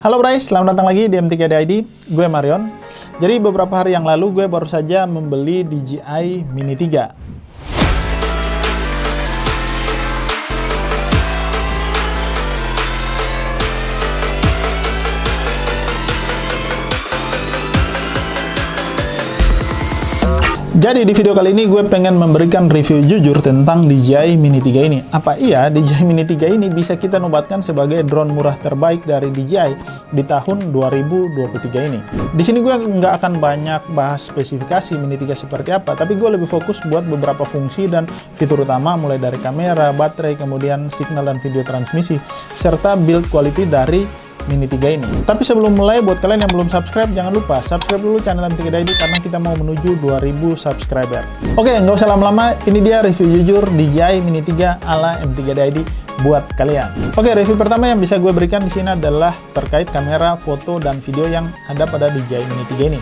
Halo guys, selamat datang lagi di M3D ID. Gue Marion. Jadi beberapa hari yang lalu gue baru saja membeli DJI Mini 3. Jadi di video kali ini gue pengen memberikan review jujur tentang DJI Mini 3 ini. Apa iya DJI Mini 3 ini bisa kita nobatkan sebagai drone murah terbaik dari DJI di tahun 2023 ini. Di sini gue nggak akan banyak bahas spesifikasi Mini 3 seperti apa, tapi gue lebih fokus buat beberapa fungsi dan fitur utama mulai dari kamera, baterai, kemudian signal dan video transmisi, serta build quality dari Mini 3 ini. Tapi sebelum mulai, buat kalian yang belum subscribe, jangan lupa subscribe dulu channel M3D ID karena kita mau menuju 2000 subscriber. Oke, nggak usah lama-lama, ini dia review jujur DJI Mini 3 ala M3D ID buat kalian. Oke, review pertama yang bisa gue berikan di sini adalah terkait kamera, foto, dan video yang ada pada DJI Mini 3 ini.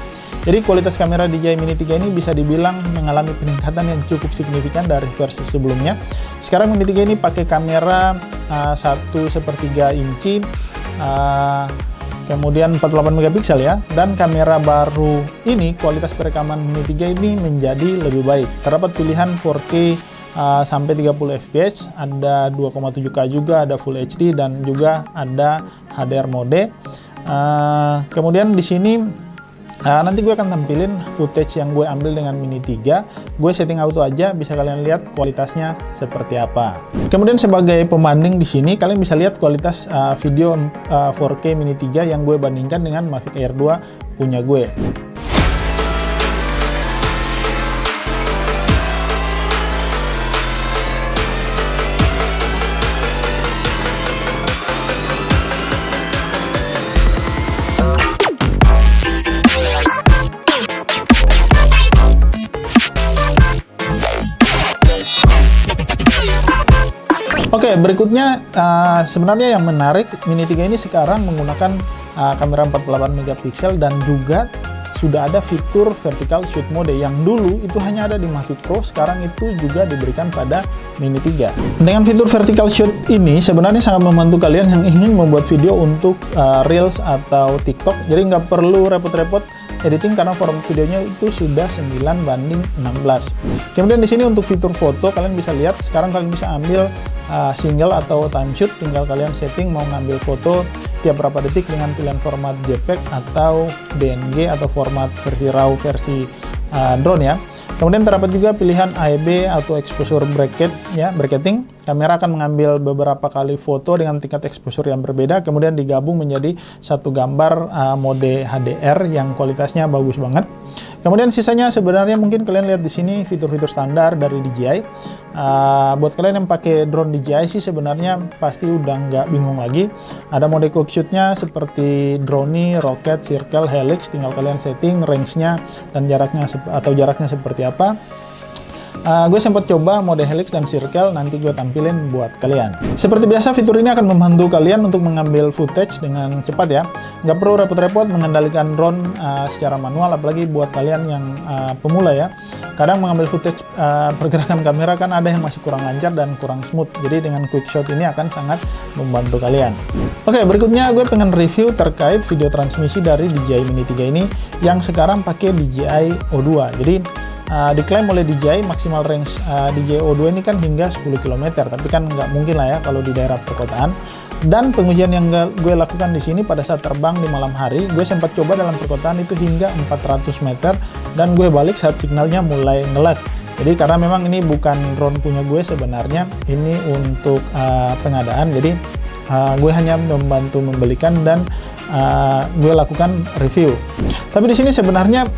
Jadi kualitas kamera DJI Mini 3 ini bisa dibilang mengalami peningkatan yang cukup signifikan dari versi sebelumnya. Sekarang Mini 3 ini pakai kamera 1/3 inci, kemudian 48 megapiksel ya, dan kamera baru ini kualitas perekaman Mini 3 ini menjadi lebih baik. Terdapat pilihan 4K sampai 30 fps, ada 2,7K juga, ada Full HD, dan juga ada HDR mode. Kemudian di sini nanti gue akan tampilin footage yang gue ambil dengan Mini 3. Gue setting auto aja, bisa kalian lihat kualitasnya seperti apa. Kemudian sebagai pembanding di sini kalian bisa lihat kualitas video 4K Mini 3 yang gue bandingkan dengan Mavic Air 2 punya gue. Oke, berikutnya sebenarnya yang menarik, Mini 3 ini sekarang menggunakan kamera 48 megapiksel dan juga sudah ada fitur vertical shoot mode yang dulu itu hanya ada di Mavic Pro, sekarang itu juga diberikan pada Mini 3. Dengan fitur vertical shoot ini sebenarnya sangat membantu kalian yang ingin membuat video untuk Reels atau TikTok, jadi nggak perlu repot-repot editing karena format videonya itu sudah 9:16. Kemudian di sini untuk fitur foto kalian bisa lihat, sekarang kalian bisa ambil single atau time shoot, tinggal kalian setting mau ngambil foto tiap berapa detik dengan pilihan format JPEG atau DNG atau format versi RAW versi drone ya. Kemudian terdapat juga pilihan AEB atau exposure bracketing. Kamera akan mengambil beberapa kali foto dengan tingkat exposure yang berbeda, kemudian digabung menjadi satu gambar mode HDR yang kualitasnya bagus banget. Kemudian sisanya sebenarnya mungkin kalian lihat di sini fitur-fitur standar dari DJI. Buat kalian yang pakai drone DJI sih sebenarnya pasti udah nggak bingung lagi. Ada mode quick shoot-nya seperti drone, rocket, circle, helix. Tinggal kalian setting range-nya dan jaraknya seperti apa. Gue sempat coba mode helix dan circle, nanti gue tampilin buat kalian. Seperti biasa, fitur ini akan membantu kalian untuk mengambil footage dengan cepat ya. Nggak perlu repot-repot mengendalikan drone secara manual, apalagi buat kalian yang pemula ya. Kadang mengambil footage pergerakan kamera kan ada yang masih kurang lancar dan kurang smooth. Jadi dengan quick shot ini akan sangat membantu kalian. Oke, berikutnya gue pengen review terkait video transmisi dari DJI Mini 3 ini yang sekarang pakai DJI O2. Jadi diklaim oleh DJI maksimal range DJI O2 ini kan hingga 10 km, tapi kan nggak mungkin lah ya kalau di daerah perkotaan. Dan pengujian yang gue lakukan di sini pada saat terbang di malam hari, gue sempat coba dalam perkotaan itu hingga 400 meter dan gue balik saat signalnya mulai nge-lag. Jadi karena memang ini bukan drone punya gue sebenarnya, ini untuk pengadaan, jadi gue hanya membantu membelikan dan gue lakukan review. Tapi di sini sebenarnya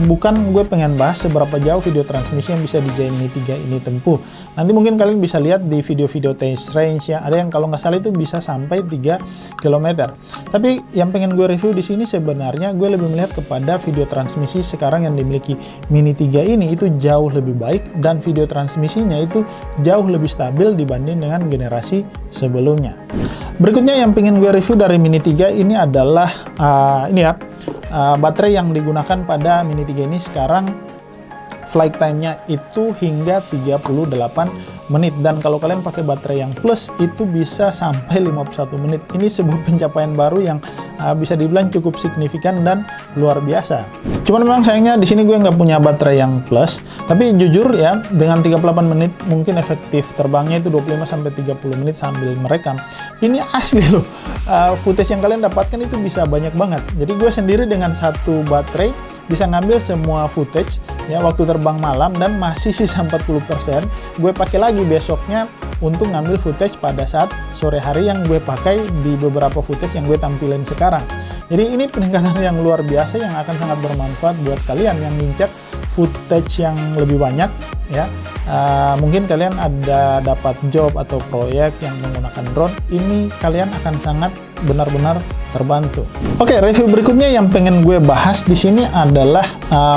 bukan gue pengen bahas seberapa jauh video transmisi yang bisa DJI Mini 3 ini tempuh. Nanti mungkin kalian bisa lihat di video-video test range ya. Ada yang kalau nggak salah itu bisa sampai 3 km. Tapi yang pengen gue review di sini sebenarnya gue lebih melihat kepada video transmisi sekarang yang dimiliki Mini 3 ini itu jauh lebih baik dan video transmisinya itu jauh lebih stabil dibanding dengan generasi sebelumnya. Berikutnya yang pengen gue review dari Mini 3 ini adalah baterai yang digunakan pada Mini 3 ini sekarang flight time-nya itu hingga 38 menit, dan kalau kalian pakai baterai yang plus itu bisa sampai 51 menit. Ini sebuah pencapaian baru yang bisa dibilang cukup signifikan dan luar biasa. Cuman memang sayangnya di sini gue nggak punya baterai yang plus, tapi jujur ya, dengan 38 menit mungkin efektif terbangnya itu 25-30 menit sambil merekam. Ini asli loh, footage yang kalian dapatkan itu bisa banyak banget. Jadi gue sendiri dengan satu baterai bisa ngambil semua footage ya waktu terbang malam, dan masih sisa 40%. Gue pakai lagi besoknya untuk ngambil footage pada saat sore hari yang gue pakai di beberapa footage yang gue tampilin sekarang. Jadi ini peningkatan yang luar biasa yang akan sangat bermanfaat buat kalian yang ngincer footage yang lebih banyak ya. Mungkin kalian ada dapat job atau proyek yang menggunakan drone, ini kalian akan sangat benar-benar terbantu. Oke, review berikutnya yang pengen gue bahas di sini adalah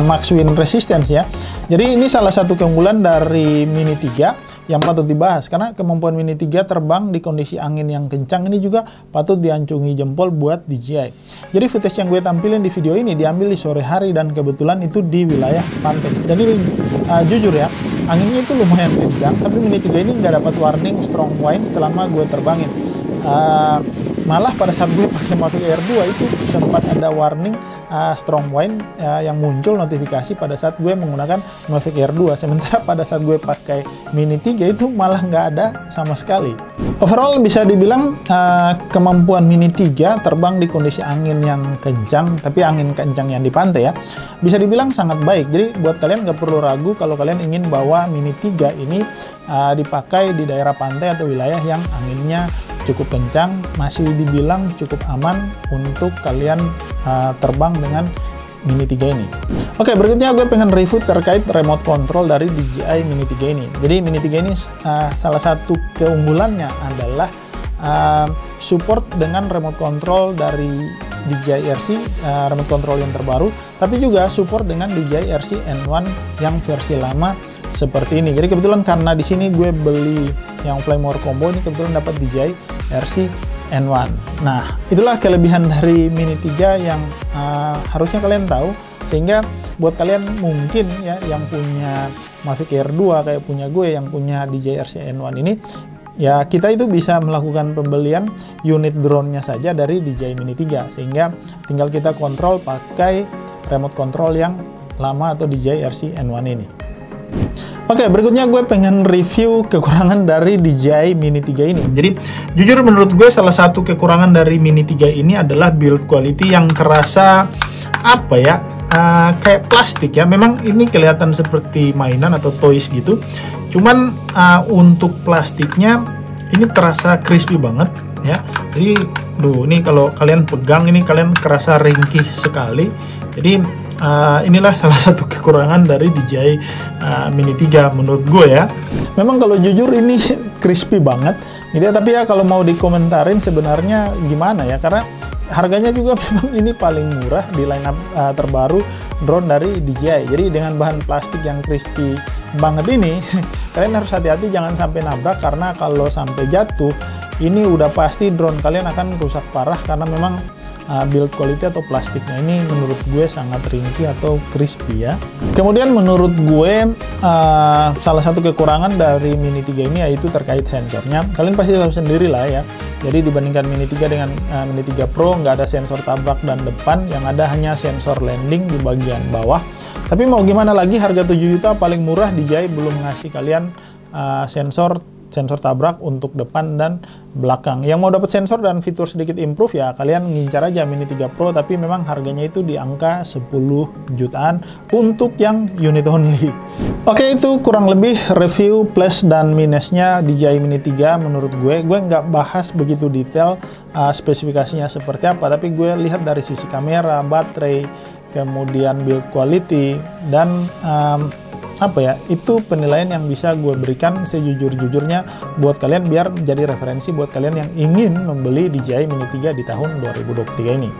max wind resistance ya. Jadi ini salah satu keunggulan dari Mini 3 yang patut dibahas, karena kemampuan Mini 3 terbang di kondisi angin yang kencang ini juga patut diacungi jempol buat DJI. Jadi footage yang gue tampilin di video ini diambil di sore hari dan kebetulan itu di wilayah pantai. Jadi jujur ya, anginnya itu lumayan kencang, tapi Mini 3 ini nggak dapat warning strong wind selama gue terbangin. Malah pada saat gue pakai Mavic Air 2 itu sempat ada warning strong wind yang muncul notifikasi pada saat gue menggunakan Mavic Air 2. Sementara pada saat gue pakai Mini 3 itu malah nggak ada sama sekali. Overall bisa dibilang kemampuan Mini 3 terbang di kondisi angin yang kencang, tapi angin kencang yang di pantai ya, bisa dibilang sangat baik. Jadi buat kalian nggak perlu ragu kalau kalian ingin bawa Mini 3 ini dipakai di daerah pantai atau wilayah yang anginnya cukup kencang, masih dibilang cukup aman untuk kalian terbang dengan Mini 3 ini. Oke, berikutnya gue pengen review terkait remote control dari DJI Mini 3 ini. Jadi Mini 3 ini salah satu keunggulannya adalah support dengan remote control dari DJI RC, remote control yang terbaru, tapi juga support dengan DJI RC N1 yang versi lama seperti ini. Jadi kebetulan karena di sini gue beli yang Flymore Combo ini, kebetulan dapat DJI RC N1. Nah, itulah kelebihan dari Mini 3 yang harusnya kalian tahu, sehingga buat kalian mungkin ya yang punya Mavic Air 2 kayak punya gue yang punya DJI RC N1 ini, ya kita itu bisa melakukan pembelian unit drone-nya saja dari DJI Mini 3, sehingga tinggal kita kontrol pakai remote control yang lama atau DJI RC N1 ini. Oke, berikutnya gue pengen review kekurangan dari DJI Mini 3 ini. Jadi, jujur menurut gue salah satu kekurangan dari Mini 3 ini adalah build quality yang terasa apa ya, kayak plastik ya. Memang ini kelihatan seperti mainan atau toys gitu. Cuman untuk plastiknya ini terasa crispy banget ya. Jadi, ini kalau kalian pegang ini kalian kerasa ringkih sekali. Jadi inilah salah satu kekurangan dari DJI Mini 3 menurut gue ya. Memang kalau jujur ini crispy banget gitu ya, tapi ya kalau mau dikomentarin sebenarnya gimana ya, karena harganya juga memang ini paling murah di lineup terbaru drone dari DJI. Jadi dengan bahan plastik yang crispy banget ini kalian harus hati-hati jangan sampai nabrak, karena kalau sampai jatuh ini udah pasti drone kalian akan rusak parah, karena memang build quality atau plastiknya ini menurut gue sangat ringkih atau crispy ya. Kemudian menurut gue salah satu kekurangan dari Mini 3 ini yaitu terkait sensornya. Kalian pasti tahu sendiri lah ya. Jadi dibandingkan Mini 3 dengan Mini 3 Pro, nggak ada sensor tabrak dan depan, yang ada hanya sensor landing di bagian bawah. Tapi mau gimana lagi, harga 7 juta paling murah DJI belum ngasih kalian sensor tabrak untuk depan dan belakang. Yang mau dapat sensor dan fitur sedikit improve ya kalian ngincar aja Mini 3 Pro, tapi memang harganya itu di angka 10 jutaan untuk yang unit only. Oke, itu kurang lebih review plus dan minusnya DJI Mini 3 menurut gue. Gue nggak bahas begitu detail spesifikasinya seperti apa, tapi gue lihat dari sisi kamera, baterai, kemudian build quality, dan apa ya, itu penilaian yang bisa gue berikan sejujur-jujurnya buat kalian, biar jadi referensi buat kalian yang ingin membeli DJI Mini 3 di tahun 2023 ini.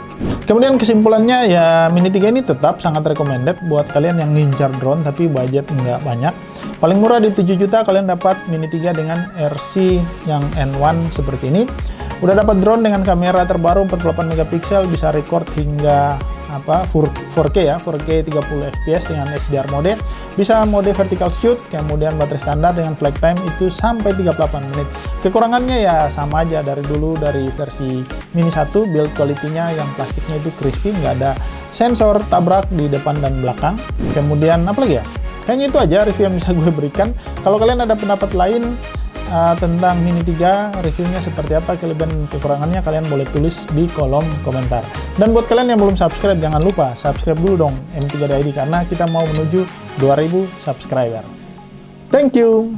Kemudian kesimpulannya ya, Mini 3 ini tetap sangat recommended buat kalian yang ngincar drone tapi budget nggak banyak. Paling murah di 7 juta kalian dapat Mini 3 dengan RC yang N1 seperti ini. Udah dapat drone dengan kamera terbaru 48 megapiksel, bisa record hingga 4K ya, 4K 30 fps dengan HDR mode, bisa mode vertical shoot, kemudian baterai standar dengan flight time itu sampai 38 menit. Kekurangannya ya sama aja dari dulu, dari versi Mini 1, build quality-nya yang plastiknya itu crispy, nggak ada sensor tabrak di depan dan belakang. Kemudian apa lagi ya? Kayaknya itu aja review yang bisa gue berikan. Kalau kalian ada pendapat lain tentang Mini 3, reviewnya seperti apa, kelebihan dan kekurangannya, kalian boleh tulis di kolom komentar. Dan buat kalian yang belum subscribe, jangan lupa subscribe dulu dong M3D ID, karena kita mau menuju 2000 subscriber. Thank you!